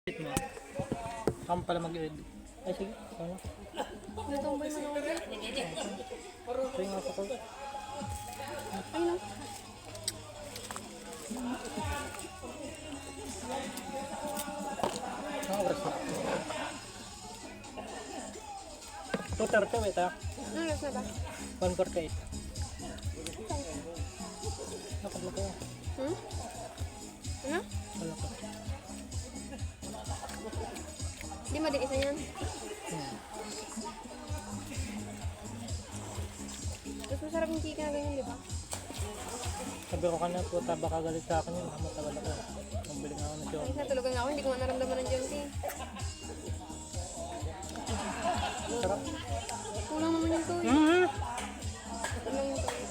Mo. Ako pala mag-edit. Ay, sige. Ano? Natumbay mo na ulit. Ito yung ako ko. Ay, no. Ang oras na. 2:30, wait ha. Ano oras na ba? 1:48. Nakabla ko. Hmm? Ano? Wala ko. Di mo din isa yan. Mas masarap yung chicken na ganyan, di ba? Sabi ko kanina po, baka galit sa akin yun. Matagal ako. Mabili nga ako na siya. Ay, natulugan ako. Hindi ko nga naramdaman ng John T. Sarap. Kulang naman yung toy. Mm-hmm. Kulang yung toy.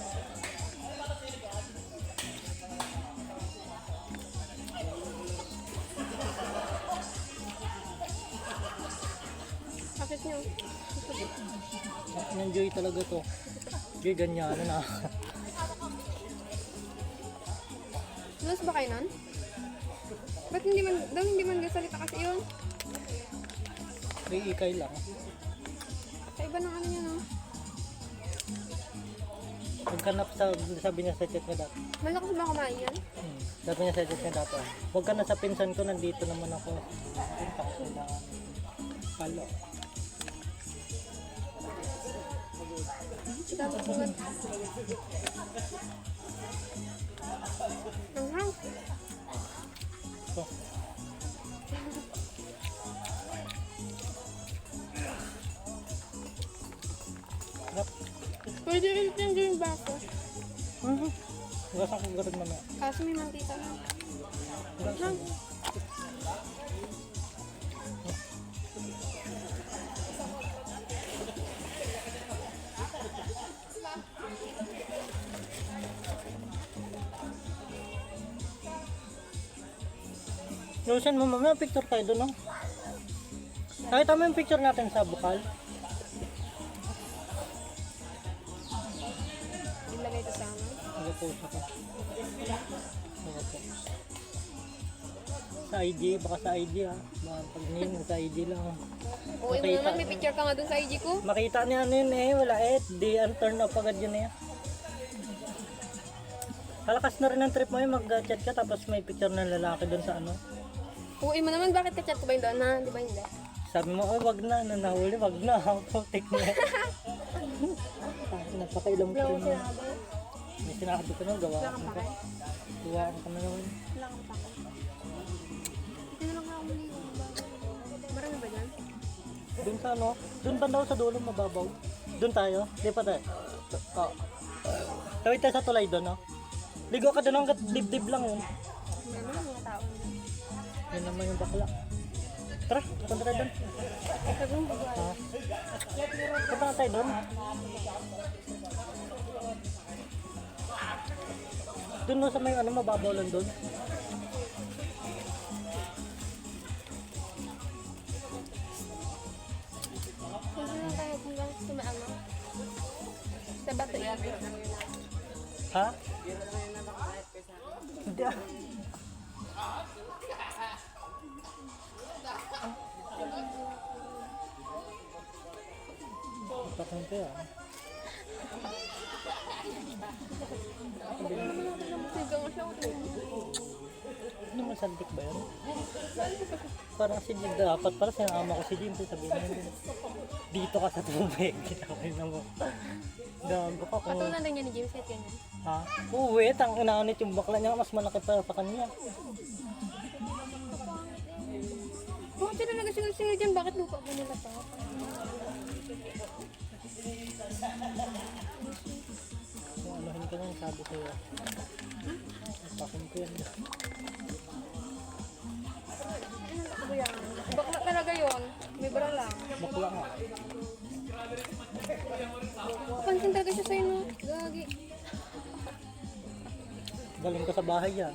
Kapit niyo. Enjoy talaga to. Enjoy ganyan. Ano na. Lunas ba kayo nun? Ba't hindi man gasalita kasi yun? May ikay lang. Kaiba ng ano niya, no? Pagkanap sabi niya sa chat niya dati. Malakas ba kumain yan? Sabi niya sa chat niya dati. Huwag ka na sa pinsan ko, nandito naman ako. Punta ko kailangan. Palo. Dapat buwan. Ang hang. So, sarap. Pwede rin yung gawing bako. Gasa ko garag mamaya. Kaso may mantika na. Hang. Lusin mo mamaya, picture tayo doon, no? Nakita mo yung picture natin sa bukal? Ilagay ito sa amin. Nag-post ako. Nag-post. Sa IG, baka sa IG ha. Baka pag name sa IG lang. Oo, mo naman, may picture ka nga dun sa IG ko. Makita niya ano yun eh, wala eh. Di turn off agad yun eh. Kalakas na rin ang trip mo yun, mag-chat ka tapos may picture ng lalaki doon sa ano. Oo, mo naman, bakit ka-chat ko ba yung doon na? Di ba hindi? Sabi mo, oh wag na, nahuli, wag na. Putik na. Napakailang Wala ko akong rin. sinabi. May sinabi ko na, gawa Wala ko kang na. pake. Gawa ko na naman. Wala kang pake. Hindi na lang ako muli. Marami ba dyan? Doon sa ano, doon ba daw sa dulo mababaw? Doon tayo? Di pa tayo? Oo. Tawid tayo sa tulay doon, no? Ligo ka doon hanggat dibdib lang yun. Ano mga tao? Yan naman yung bakla. Tara, punta tayo doon. Sabi mo ba? Ha? Punta na tayo doon. Doon no, sa may ano, mababaw lang doon. Hindi na tayo hanggang sa maano. Sa bato yan. Ha? Hindi ah. Takang kaya. Sigang siya ko din. Ano masantik ba yun? Parang si Jim dapat pala sinama ko si Jim. Sabihin mo din. Dito ka sa tubig. Kitawin na mo. Gago ka kung... Patulan din niya ni James at ganyan. Ha? Uwit, ang inaanit yung bakla niya. Mas malaki pa sa kanya. Bakit sila nag-single-single dyan? Bakit lupa ba nila to? Kung anuhin ka niyan, sabi sa'yo. Pakin ko yan. Ano ba yan? Bakla talaga yun. May bara lang. Bakla nga. Pansin talaga siya sa'yo, no? Gagi. Galing ko sa bahay yan.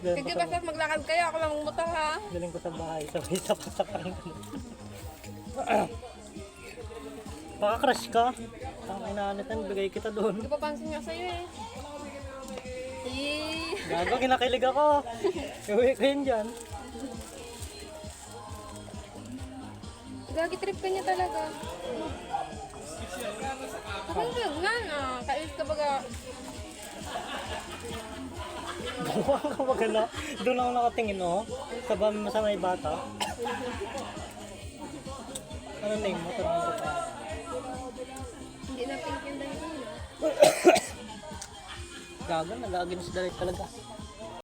Galing Sige ko sa, basta maglakad kayo. Ako lang motor, ha? galing ko sa bahay. Sabay sapat-sapain ko. Baka crush ka. Ang inaanitan, bigay kita doon. Hindi pa pansin nga sa'yo, eh. Gago, kinakilig ako. Uwi ko yun dyan. Gagi trip ka niya talaga. Pakinggan nga na. Kailis ka baga. Buwan ka magala. Doon ako nakatingin, oh. Sa sa may bata. Ano name mo? Tanong ko pa. Hindi na pink yung dahil. Gago, nag-aagin sa dalit talaga.